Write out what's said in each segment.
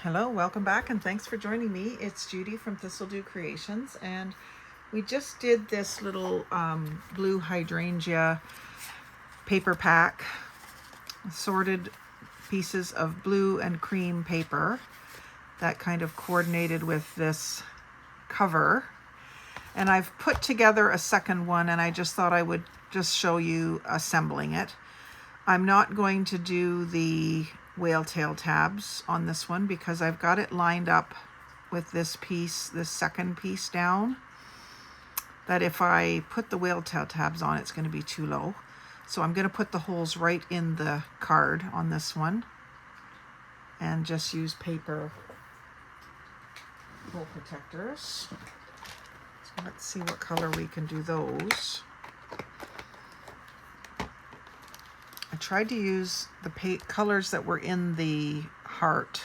Hello, welcome back, and thanks for joining me. It's Judy from Thistledew Creations, and we just did this little blue hydrangea paper pack, sorted pieces of blue and cream paper that kind of coordinated with this cover. And I've put together a second one, and I just thought I would just show you assembling it. I'm not going to do the whale tail tabs on this one because I've got it lined up with this piece, this second piece down, that if I put the whale tail tabs on, it's going to be too low. So I'm going to put the holes right in the card on this one and just use paper hole protectors. So let's see what color we can do those. I tried to use the colors that were in the heart.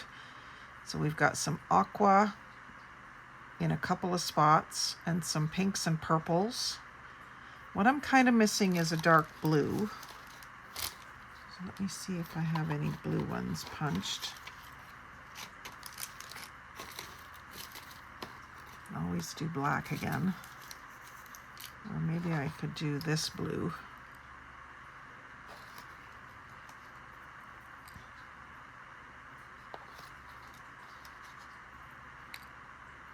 So we've got some aqua in a couple of spots and some pinks and purples. What I'm kind of missing is a dark blue. So let me see if I have any blue ones punched. Always do black again. Or maybe I could do this blue.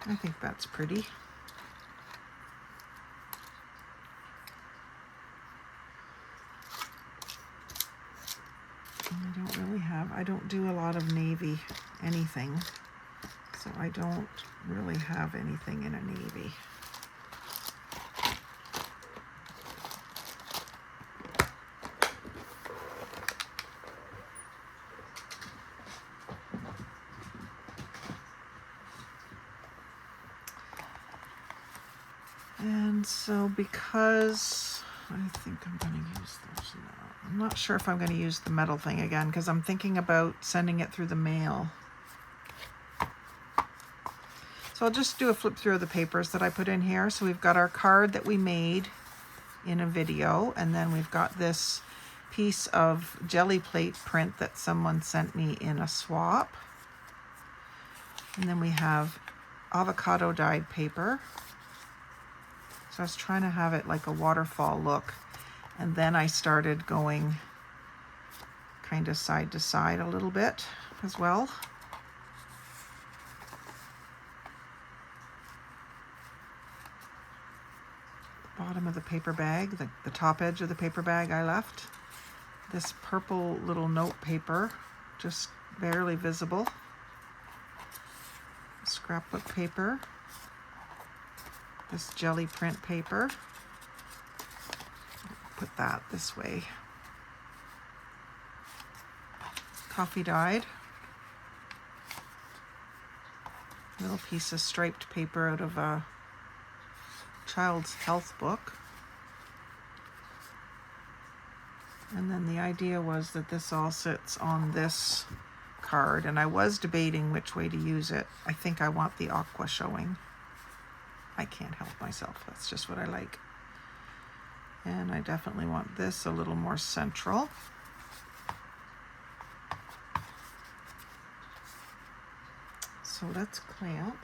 I think that's pretty. I don't do a lot of navy anything, so I don't really have anything in a navy. And so because I think I'm going to use those now. I'm not sure if I'm going to use the metal thing again because I'm thinking about sending it through the mail. So I'll just do a flip through of the papers that I put in here. So we've got our card that we made in a video, and then we've got this piece of jelly plate print that someone sent me in a swap. And then we have avocado dyed paper. So I was trying to have it like a waterfall look, and then I started going kind of side to side a little bit as well. The bottom of the paper bag, the top edge of the paper bag I left. This purple little note paper, just barely visible. Scrapbook paper. This jelly print paper. Put that this way. Coffee dyed. Little piece of striped paper out of a child's health book. And then the idea was that this all sits on this card, and I was debating which way to use it. I think I want the aqua showing. I can't help myself. That's just what I like. And I definitely want this a little more central. So let's clamp.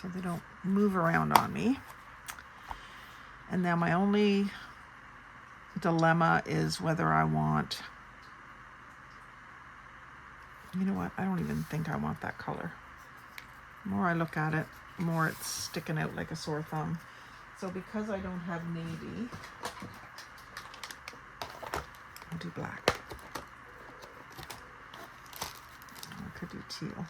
So they don't move around on me. And now my only dilemma is whether I want, you know what, I don't even think I want that color. The more I look at it, the more it's sticking out like a sore thumb. So because I don't have navy, I'll do black. I could do teal.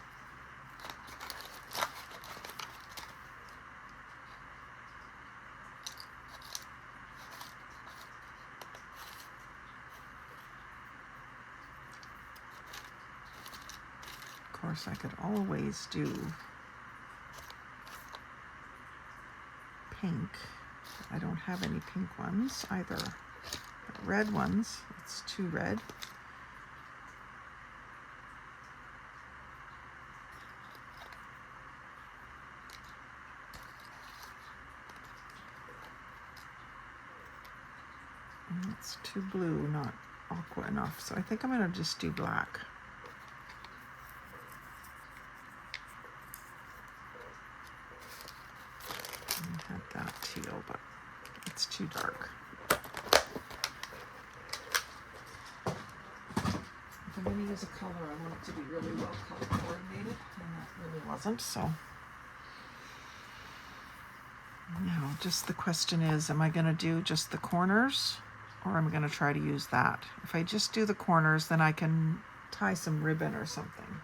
Of course, I could always do pink. I don't have any pink ones either. But red ones, it's too red. And it's too blue, not aqua enough. So I think I'm going to just do black. I had that teal, but it's too dark. If I'm going to use a color, I want it to be really well color coordinated, and that really wasn't. So now just the question is, am I going to do just the corners, or am I going to try to use that? If I just do the corners, then I can tie some ribbon or something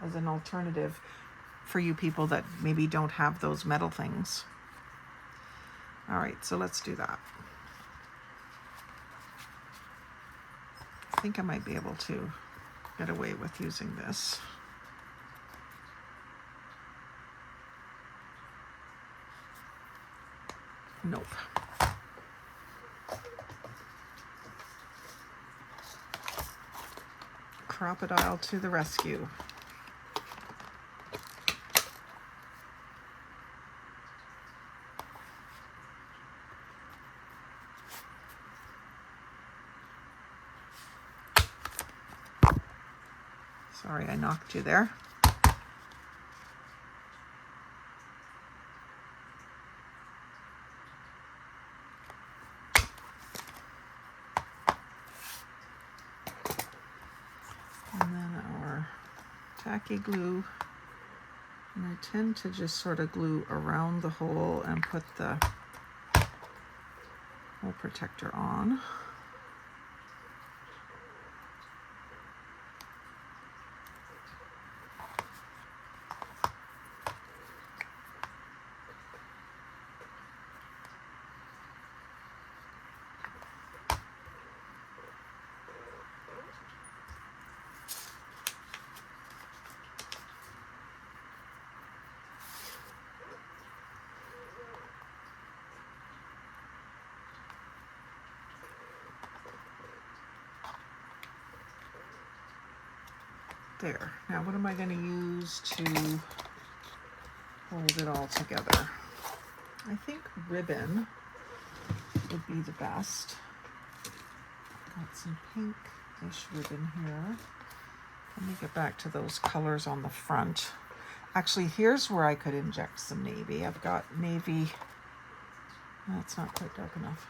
as an alternative for you people that maybe don't have those metal things. All right, so let's do that. I think I might be able to get away with using this. Nope. Crocodile to the rescue. Sorry, I knocked you there. And then our tacky glue. And I tend to just sort of glue around the hole and put the hole protector on. There. Now what am I going to use to hold it all together? I think ribbon would be the best. Got some pinkish ribbon here. Let me get back to those colors on the front. Actually, here's where I could inject some navy. I've got navy. That's not quite dark enough.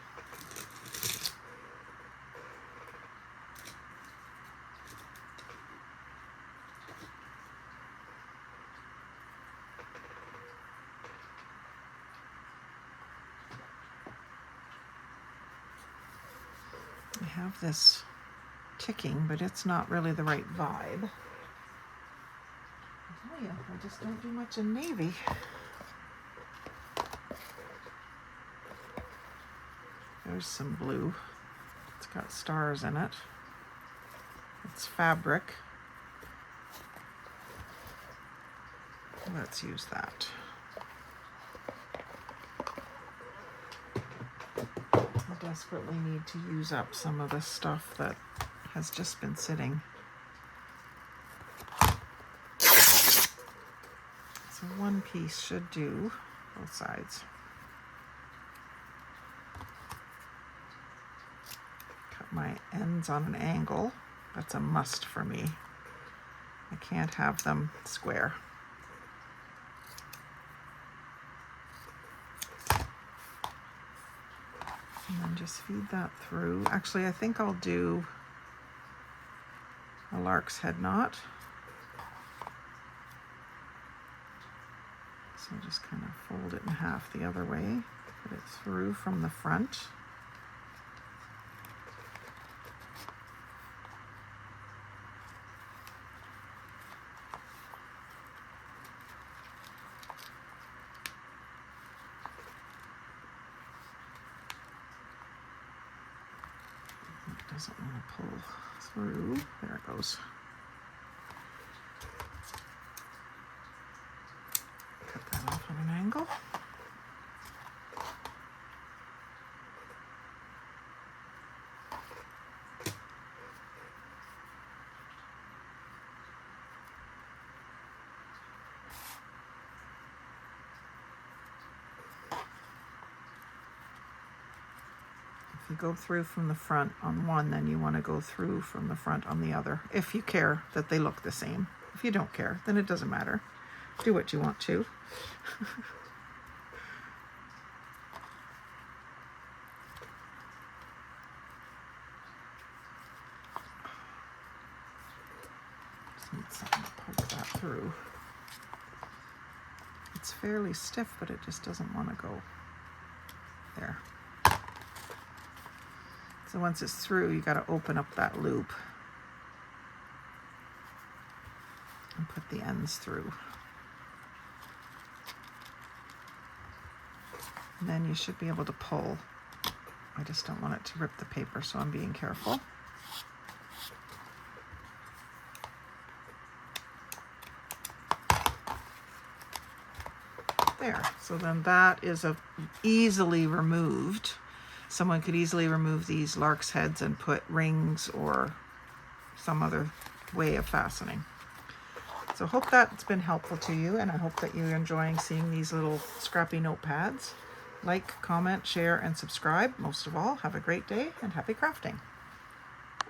I have this ticking, but it's not really the right vibe. I tell you, I just don't do much in navy. There's some blue. It's got stars in it. It's fabric. Let's use that. I desperately need to use up some of this stuff that has just been sitting. So one piece should do both sides. Cut my ends on an angle. That's a must for me. I can't have them square. And then just feed that through. Actually, I think I'll do a lark's head knot. So just kind of fold it in half the other way, put it through from the front. It doesn't want to pull through. There it goes. Cut that off on an angle. you go through from the front on one, then you want to go through from the front on the other, if you care that they look the same. If you don't care, then it doesn't matter. Do what you want to. Just need something to poke that through. It's fairly stiff, but it just doesn't want to go there. So once it's through, you got to open up that loop and put the ends through. And then you should be able to pull. I just don't want it to rip the paper, so I'm being careful. There, so then that is easily removed. Someone could easily remove these lark's heads and put rings or some other way of fastening. So hope that's been helpful to you, and I hope that you're enjoying seeing these little scrappy notepads. Like, comment, share, and subscribe. Most of all, have a great day and happy crafting.